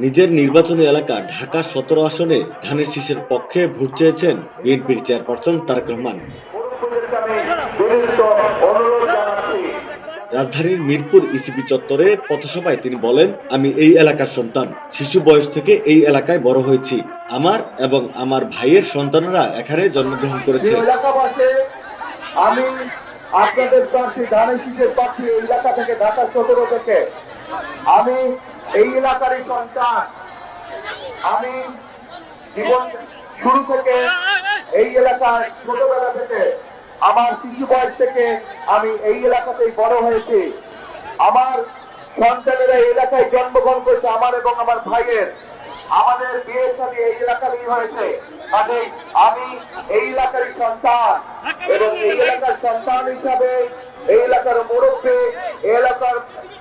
নিজের নির্বাচনী এলাকা ঢাকা ১৭ আসনে ধানের শীষের পক্ষে ভোট চেয়েছেন বিএনপির চেয়ারপারসন তারেক রহমান। রাজধানীর মিরপুর ইসিবি চত্বরে পথসভায় তিনি বলেন, আমি এই এলাকার সন্তান। শিশু বয়স থেকে এই এলাকায় বড় হয়েছি। আমার এবং আমার ভাইয়ের সন্তানরা এখানে জন্মগ্রহণ করেছে। আমি আপনাদের প্রার্থী ধানের শীষের প্রার্থী এই এলাকা থেকে ঢাকা ১৭ থেকে আমি এই এলাকারই সন্তান। আমি জীবন শুরু থেকে এই এলাকায় ছোটবেলা থেকে আমার শিশু বয়স থেকে আমি এই এলাকাতেই বড় হয়েছি। আমার সন্তানেরা এই এলাকায় জন্মগ্রহণ করেছে, আমার এবং আমার ভাইয়ের। আমাদের বিয়ের সাথে এই এলাকারই হয়েছে। কাজেই আমি এই এলাকারই সন্তান এবং এই এলাকার সন্তান হিসাবে এই এলাকার মুরব্বী, এই এলাকার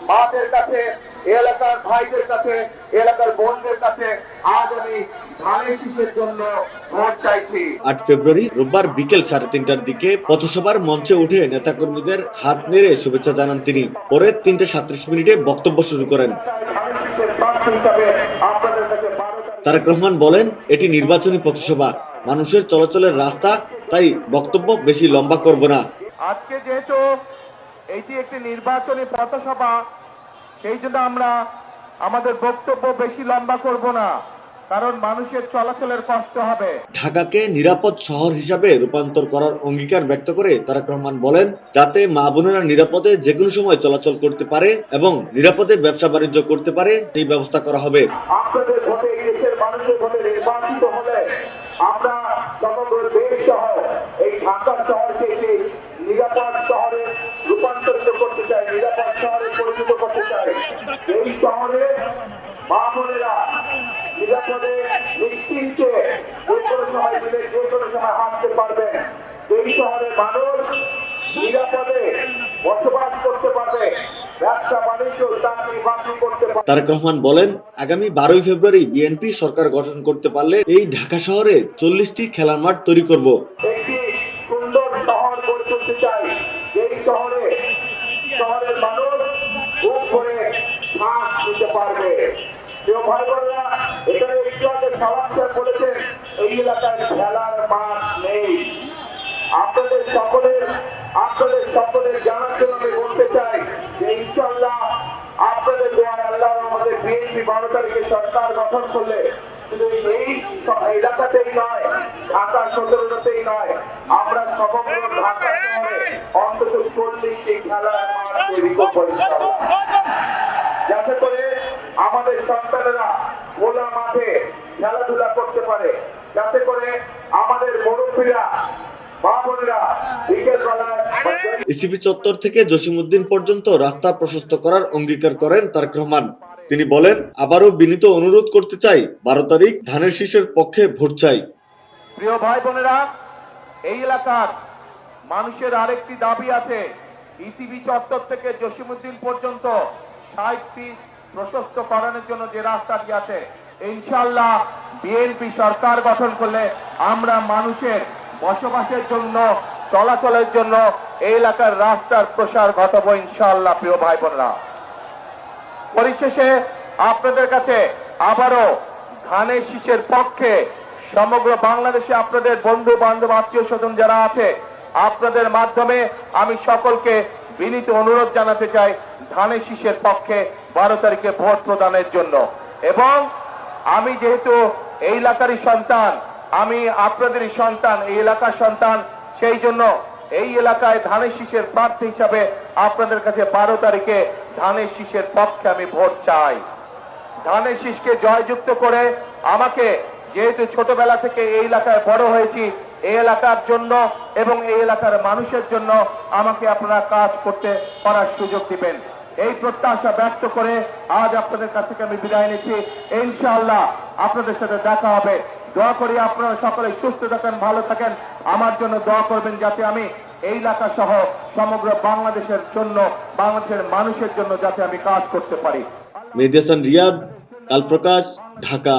মাদের কাছে, এলাকার ভাইদের কাছে, এলাকার বোনদের কাছে আজ আমি ধানের শীষের জন্য ভোট চাইছি। ৮ ফেব্রুয়ারি রোববার বিকেল ৩:৩০টার দিকে পথসভার মঞ্চে উঠে নেতাকর্মীদের হাত নেড়ে শুভেচ্ছা জানান তিনি। পরে ৩:৩৭ বক্তব্য শুরু করেন। তারেক রহমান বলেন, এটি নির্বাচনী পথসভা, মানুষের চলাচলের রাস্তা, তাই বক্তব্য বেশি লম্বা করব না। আজকে যেহেতু এটি একটি নির্বাচনী পথসভা, সেই জন্য আমরা আমাদের বক্তব্য বেশি লম্বা করব না, কারণ মানুষের চলাচলের কষ্ট হবে। ঢাকাকে নিরাপদ শহর হিসাবে রূপান্তর করার অঙ্গীকার ব্যক্ত করে তারেক রহমান বলেন, যাতে মা বোনেরা নিরাপদে যেকোনো সময় চলাচল করতে পারে এবং নিরাপদে ব্যবসা বাণিজ্য করতে পারে সেই ব্যবস্থা করা হবে। আপনাদের ভোটে এই দেশের মানুষের ভোটে নির্বাচিত হলে আমরা সমগ্র দেশ সহ এই ঢাকা শহরকে একটি নিরাপদ শহরে রূপান্তরিত করতে চাই, নিরাপদ শহরে পরিণত করতে চাই। এই শহরে মা বোনেরা নিরাপদে নিশ্চিন্তে যে কোনো সময় মিলে যে কোনো সময় হাঁটতে পারবেন। এই শহরের মানুষ নিরাপদে বসবাস করতে পারবে, ব্যবসা বাণিজ্য চাকরি বাকরি করতে পারবে। তারেক রহমান বলেন, আগামী ১২ ফেব্রুয়ারি বিএনপি সরকার গঠন করতে পারলে এই ঢাকা শহরে ৪০টি খেলার মাঠ তৈরি করব। একটি সুন্দর শহর গড়ে তুলতে চাই, যেই শহরের মানুষ খুব করে শ্বাস নিতে পারবে। কেউ ভাই বোনেরা, এখানে একটু আগে সালাম বলেছেন এই এলাকায় খেলার মাঠ নেই। আপনাদের সকলের জানার জন্য আমি বলতে চাই যে ইনশাআল্লাহ আপনাদের দোয়ায় আল্লাহ আমাদের বিএনপি ১২ তারিখে সরকার গঠন করলে শুধু এই এলাকাতেই নয়, ঢাকা ১৭তেই নয়, আমরা সমগ্র ঢাকা শহরে অন্তত ৪০টি খেলার মাঠ তৈরি করব, যাতে করে আমাদের সন্তানেরা খোলা মাঠে খেলাধুলা করতে পারে, যাতে করে আমাদের মুরব্বীরা ইসিবি চত্বর থেকে জসিমউদ্দিন পর্যন্ত রাস্তা প্রশস্ত করার অঙ্গীকার করেন তারেক রহমান। তিনি বলেন, আবারও বিনীত অনুরোধ করতে চাই, ১২ তারিখ ধানের শীষের পক্ষে ভোট চাই। প্রিয় ভাই বোনেরা, এই এলাকার মানুষের আরেকটি দাবি আছে, ইসিবি চত্বর থেকে জসিমউদ্দিন পর্যন্ত ৬০ ফিট প্রশস্ত করানোর জন্য যে রাস্তাটি আছে, ইনশাআল্লাহ বিএনপি সরকার গঠন করলে আমরা মানুষের বসবাসের জন্য, চলাচলের জন্য এই এলাকার রাস্তার প্রসার ঘটাবো ইনশাআল্লাহ। প্রিয় ভাই বোনেরা, পরিশেষে আপনাদের কাছে আবারও ধানের শীষের পক্ষে সমগ্র বাংলাদেশে আপনাদের বন্ধু বান্ধব আত্মীয় স্বজন যারা আছে, আপনাদের মাধ্যমে আমি সকলকে বিনীত অনুরোধ জানাতে চাই ধানের শীষের পক্ষে ১২ তারিখে ভোট প্রদানের জন্য। এবং আমি যেহেতু এই এলাকারই সন্তান, আমি আপনাদেরই সন্তান, এই এলাকার সন্তান, সেই জন্য এই এলাকায় ধানের শীষের প্রার্থী হিসাবে আপনাদের কাছে ১২ তারিখে ধানের শীষের পক্ষে আমি ভোট চাই। ধানের শীষকে জয়যুক্ত করে আমাকে, যেহেতু ছোটবেলা থেকে এই এলাকায় বড় হয়েছি, এই এলাকার জন্য এবং এই এলাকার মানুষের জন্য আমাকে আপনারা কাজ করার সুযোগ দিবেন, এই প্রত্যাশা ব্যক্ত করে আজ আপনাদের কাছ থেকে আমি বিদায় নিচ্ছি। ইনশাআল্লাহ আপনাদের সাথে দেখা হবে। দোয়া করি আপনারা সকলে সুস্থ থাকেন, ভালো থাকেন। আমার জন্য দোয়া করবেন যাতে আমি এই এলাকা সহ সমগ্র বাংলাদেশের জন্য, বাংলাদেশের মানুষের জন্য যাতে আমি কাজ করতে পারি। মেহেদী হাসান রিয়াদ, কাল প্রকাশ, ঢাকা।